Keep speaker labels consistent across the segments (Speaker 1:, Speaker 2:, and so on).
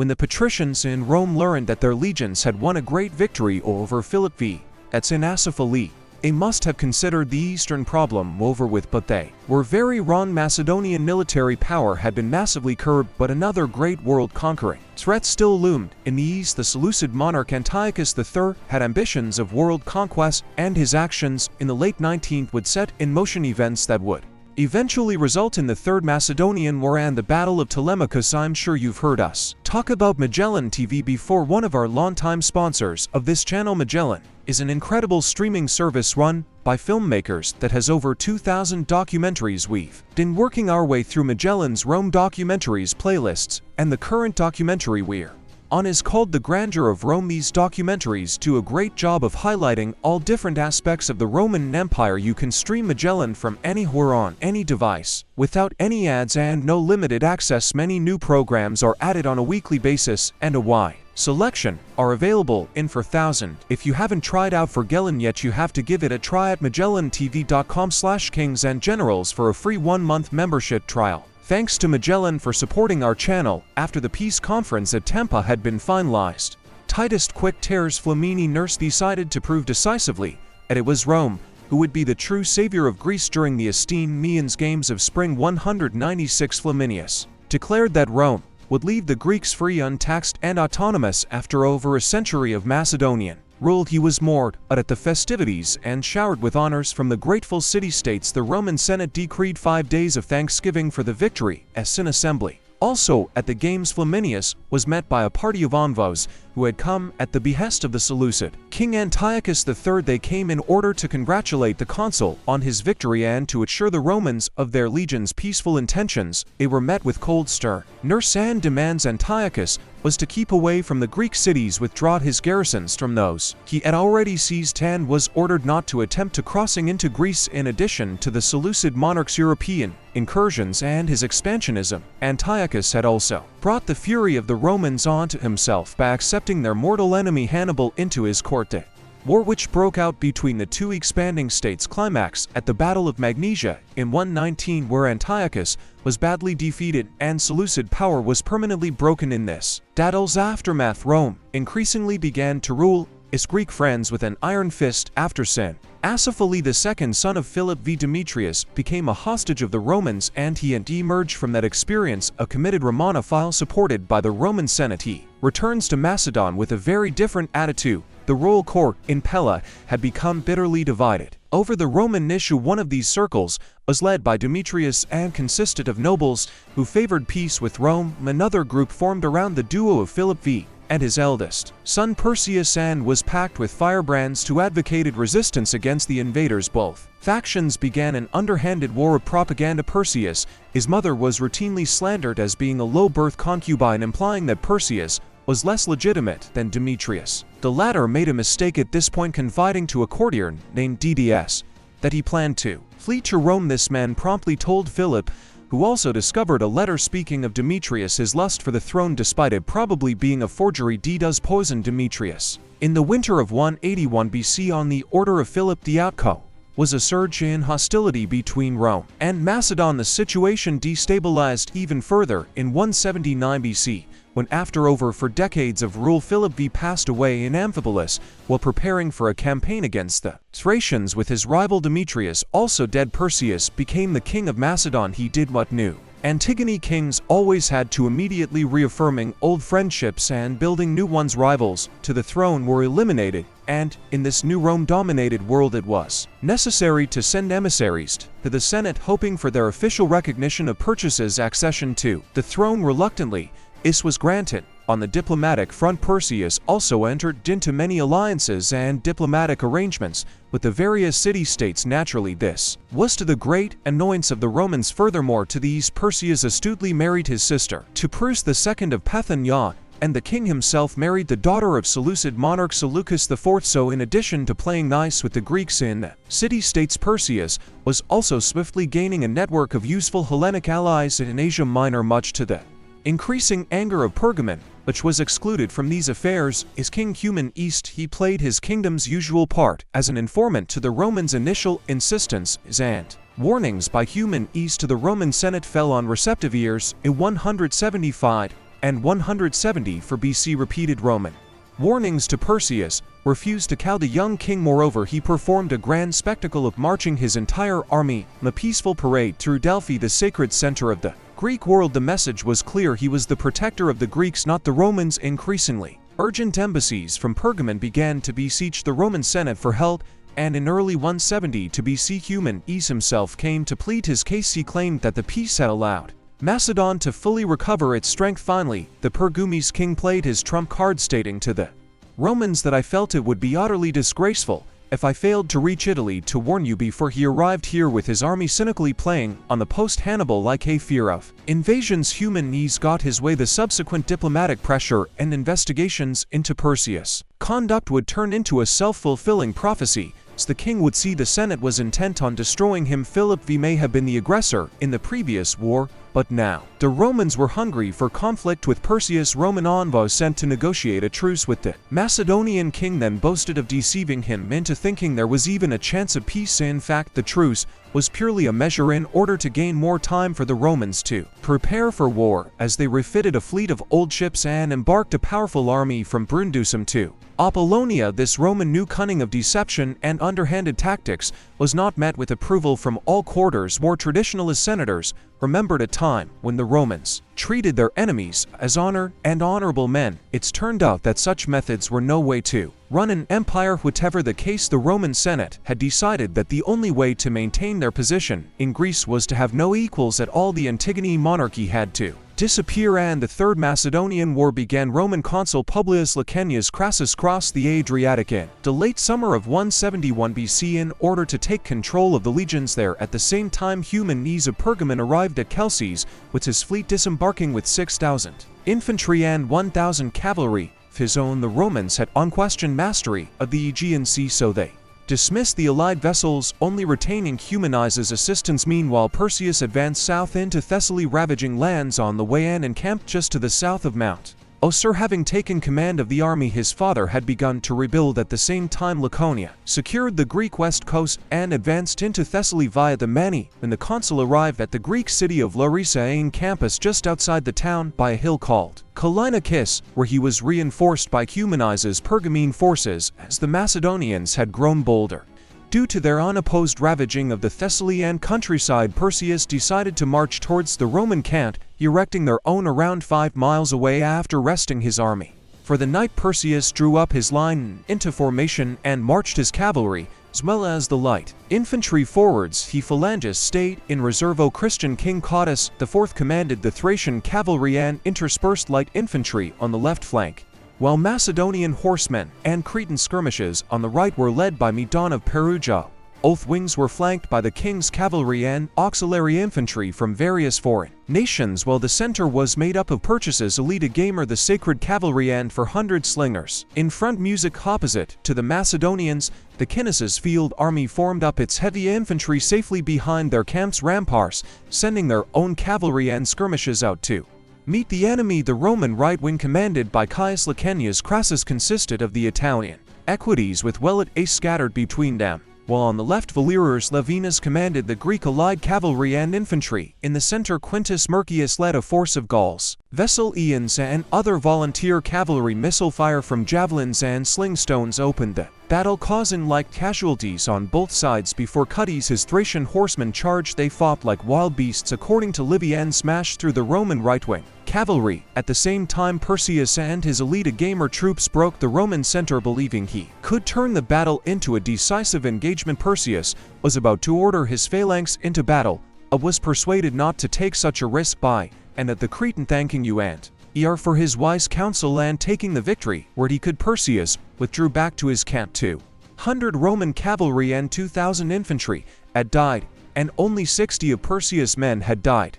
Speaker 1: When the patricians in Rome learned that their legions had won a great victory over Philip V at Cynasophilae, they must have considered the eastern problem over with, but they were very wrong. Macedonian military power had been massively curbed, but another great world-conquering threat still loomed. In the east, the Seleucid monarch Antiochus III had ambitions of world conquest, and his actions in the late 19th would set in motion events that would eventually result in the Third Macedonian War and the Battle of Callinicus. I'm sure you've heard us talk about Magellan TV before. One of our longtime sponsors of this channel, Magellan, is an incredible streaming service run by filmmakers that has over 2,000 documentaries. We've been working our way through Magellan's Rome documentaries playlists, and the current documentary we're on is called The Grandeur of Rome. These documentaries do a great job of highlighting all different aspects of the Roman Empire. You can stream Magellan from anywhere on any device, without any ads and no limited access. Many new programs are added on a weekly basis, and a wide selection are available in 4,000. If you haven't tried out Magellan yet, you have to give it a try at magellantv.com/kingsandgenerals for a free 1-month membership trial. Thanks to Magellan for supporting our channel. After the peace conference at Tempa had been finalized, Titus Quick Tears Flamini Nurse decided to prove decisively that it was Rome who would be the true savior of Greece. During the Isthmian Games of Spring 196, Flaminius declared that Rome would leave the Greeks free, untaxed, and autonomous. After over a century of Macedonian rule, he was moored at the festivities and showered with honors from the grateful city-states. The Roman Senate decreed 5 days of thanksgiving for the victory as an assembly. Also, at the Games, Flaminius was met by a party of envoys who had come at the behest of the Seleucid King Antiochus III. They came in order to congratulate the consul on his victory and to assure the Romans of their legion's peaceful intentions. They were met with cold stern nurse and demands. Antiochus was to keep away from the Greek cities, withdraw his garrisons from those he had already seized, and was ordered not to attempt to crossing into Greece. In addition to the Seleucid monarch's European incursions and his expansionism, Antiochus had also brought the fury of the Romans onto himself by accepting their mortal enemy Hannibal into his court. The war which broke out between the two expanding states climaxed at the Battle of Magnesia in 119, where Antiochus was badly defeated and Seleucid power was permanently broken. In this battle's aftermath, Rome increasingly began to rule its Greek friends with an iron fist. After Cynasophilae II, son of Philip V, Demetrius became a hostage of the Romans, and he had emerged from that experience a committed Romonophile supported by the Roman Senate. He returns to Macedon with a very different attitude. The royal court in Pella had become bitterly divided over the Roman issue. One of these circles was led by Demetrius and consisted of nobles who favored peace with Rome. Another group formed around the duo of Philip V and his eldest son Perseus, and was packed with firebrands to advocated resistance against the invaders. Both factions began an underhanded war of propaganda. Perseus, his mother, was routinely slandered as being a low-birth concubine, implying that Perseus was less legitimate than Demetrius. The latter made a mistake at this point, confiding to a courtier named Didius that he planned to flee to Rome. This man promptly told Philip, who also discovered a letter speaking of Demetrius, his lust for the throne, despite it probably being a forgery. Didius poisoned Demetrius. In the winter of 181 BC, on the order of Philip, the outcome was a surge in hostility between Rome and Macedon. The situation destabilized even further in 179 BC, when after over 4 decades of rule, Philip V passed away in Amphipolis while preparing for a campaign against the Thracians. With his rival Demetrius also dead, Perseus became the king of Macedon. He did what new Antigone kings always had to, immediately reaffirming old friendships and building new ones. Rivals to the throne were eliminated, and in this new Rome-dominated world it was necessary to send emissaries to the Senate, hoping for their official recognition of Perseus' accession to the throne. Reluctantly, this was granted. On the diplomatic front, Perseus also entered into many alliances and diplomatic arrangements with the various city-states. Naturally, this was to the great annoyance of the Romans. Furthermore, to these, Perseus astutely married his sister to Pyrrhus II of Pannonia, and the king himself married the daughter of Seleucid monarch Seleucus IV. So in addition to playing nice with the Greeks in the city-states, Perseus was also swiftly gaining a network of useful Hellenic allies in Asia Minor, much to the increasing anger of Pergamon, which was excluded from these affairs. As King Human East, he played his kingdom's usual part as an informant to the Romans. Initial insistence and warnings by Human East to the Roman Senate fell on receptive ears. In 175, and 170 for BC repeated Roman warnings to Perseus refused to cow the young king. Moreover, he performed a grand spectacle of marching his entire army in a peaceful parade through Delphi, the sacred center of the Greek world. The message was clear: he was the protector of the Greeks, not the Romans. Increasingly urgent embassies from Pergamon began to beseech the Roman Senate for help, and in early 170 to BC, Callinicus himself came to plead his case. He claimed that the peace had allowed Macedon to fully recover its strength. Finally, the Pergamese king played his trump card, stating to the Romans that I felt it would be utterly disgraceful if I failed to reach Italy to warn you before he arrived here with his army, cynically playing on the post-Hannibal like a fear of invasions. Callinicus got his way. The subsequent diplomatic pressure and investigations into Perseus' conduct would turn into a self-fulfilling prophecy. The king would see the Senate was intent on destroying him. Philip V may have been the aggressor in the previous war, but now the Romans were hungry for conflict with Perseus. Roman envoys sent to negotiate a truce with the Macedonian king then boasted of deceiving him into thinking there was even a chance of peace. In fact, the truce was purely a measure in order to gain more time for the Romans to prepare for war, as they refitted a fleet of old ships and embarked a powerful army from Brundusum to Apollonia. This Roman new cunning of deception and underhanded tactics was not met with approval from all quarters. More traditionalist senators remembered a time when the Romans treated their enemies as honored and honorable men. It's turned out that such methods were no way to run an empire. Whatever the case, the Roman Senate had decided that the only way to maintain their position in Greece was to have no equals at all. The Antigone monarchy had to disappear, and the Third Macedonian War began. Roman consul Publius Licinius Crassus crossed the Adriatic in the late summer of 171 BC in order to take control of the legions there. At the same time, Callinicus of Pergamon arrived at Chalcis with his fleet, disembarking with 6,000 infantry and 1,000 cavalry of his own. The Romans had unquestioned mastery of the Aegean Sea, so they dismissed the allied vessels, only retaining Callinicus's assistance. Meanwhile, Perseus advanced south into Thessaly, ravaging lands on the way, and encamped just to the south of Mount Ocer. Having taken command of the army his father had begun to rebuild, at the same time Laconia secured the Greek west coast and advanced into Thessaly via the Mani. When the consul arrived at the Greek city of Larissa, in campus just outside the town by a hill called Callinicus, where he was reinforced by Callinicus's Pergamene forces, as the Macedonians had grown bolder. Due to their unopposed ravaging of the Thessalian countryside, Perseus decided to march towards the Roman camp, erecting their own around 5 miles away. After resting his army for the night, Perseus drew up his line into formation and marched his cavalry, as well as the light infantry forwards. He phalanges stayed in reserve. Christian King Cottus IV commanded the Thracian cavalry and interspersed light infantry on the left flank, while Macedonian horsemen and Cretan skirmishes on the right were led by Medon of Perugia. Both wings were flanked by the king's cavalry and auxiliary infantry from various foreign nations, while the center was made up of Perseus' elite gamer, the sacred cavalry, and 400 slingers. In front, music opposite to the Macedonians, the Callinicus field army formed up its heavy infantry safely behind their camp's ramparts, sending their own cavalry and skirmishes out to meet the enemy. The Roman right wing, commanded by Caius Licinius Crassus, consisted of the Italian equites with Vellet scattered between them, while on the left Valerius Laevinus commanded the Greek allied cavalry and infantry. In the center, Quintus Murcius led a force of Gauls, Vesalians, and other volunteer cavalry. Missile fire from javelins and slingstones opened the battle, causing light casualties on both sides. Before Cutties his Thracian horsemen charged, they fought like wild beasts, according to Livy, and smashed through the Roman right-wing cavalry. At the same time, Perseus and his elite gamer troops broke the Roman center, believing he could turn the battle into a decisive engagement. Perseus was about to order his phalanx into battle, but was persuaded not to take such a risk by and at the Cretan thanking you and for his wise counsel and taking the victory where he could. Perseus withdrew back to his camp. 200 Roman cavalry and 2,000 infantry had died, and only 60 of Perseus' men had died.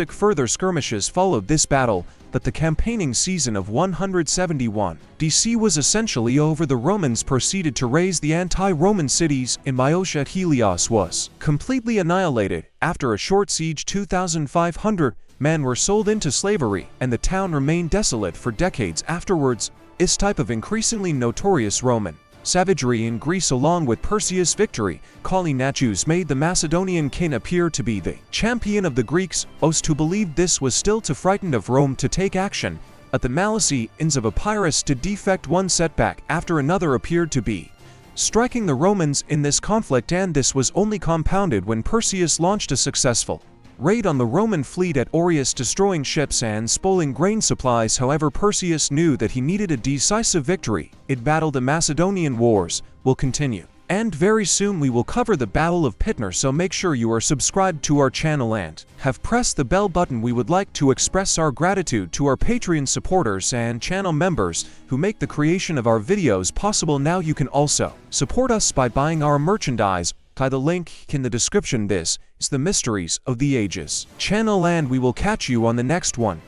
Speaker 1: Further skirmishes followed this battle, but the campaigning season of 171 DC was essentially over. The Romans proceeded to raise the anti-Roman cities in Boeotia. Helios was completely annihilated. After a short siege, 2,500 men were sold into slavery, and the town remained desolate for decades afterwards. This type of increasingly notorious Roman savagery in Greece along with Perseus' victory. Callinicus made the Macedonian king appear to be the champion of the Greeks. Most who believed this was still too frightened of Rome to take action. At the Macedonia of Epirus to defect, one setback after another appeared to be striking the Romans in this conflict, and this was only compounded when Perseus launched a successful raid on the Roman fleet at Aureus, destroying ships and spoiling grain supplies. However, Perseus knew that he needed a decisive victory. It battled the Macedonian wars will continue, and very soon we will cover the Battle of Pydna, so make sure you are subscribed to our channel and have pressed the bell button. We would like to express our gratitude to our Patreon supporters and channel members who make the creation of our videos possible. Now you can also support us by buying our merchandise by the link in the description. This is the Mysteries of the Ages channel, and we will catch you on the next one.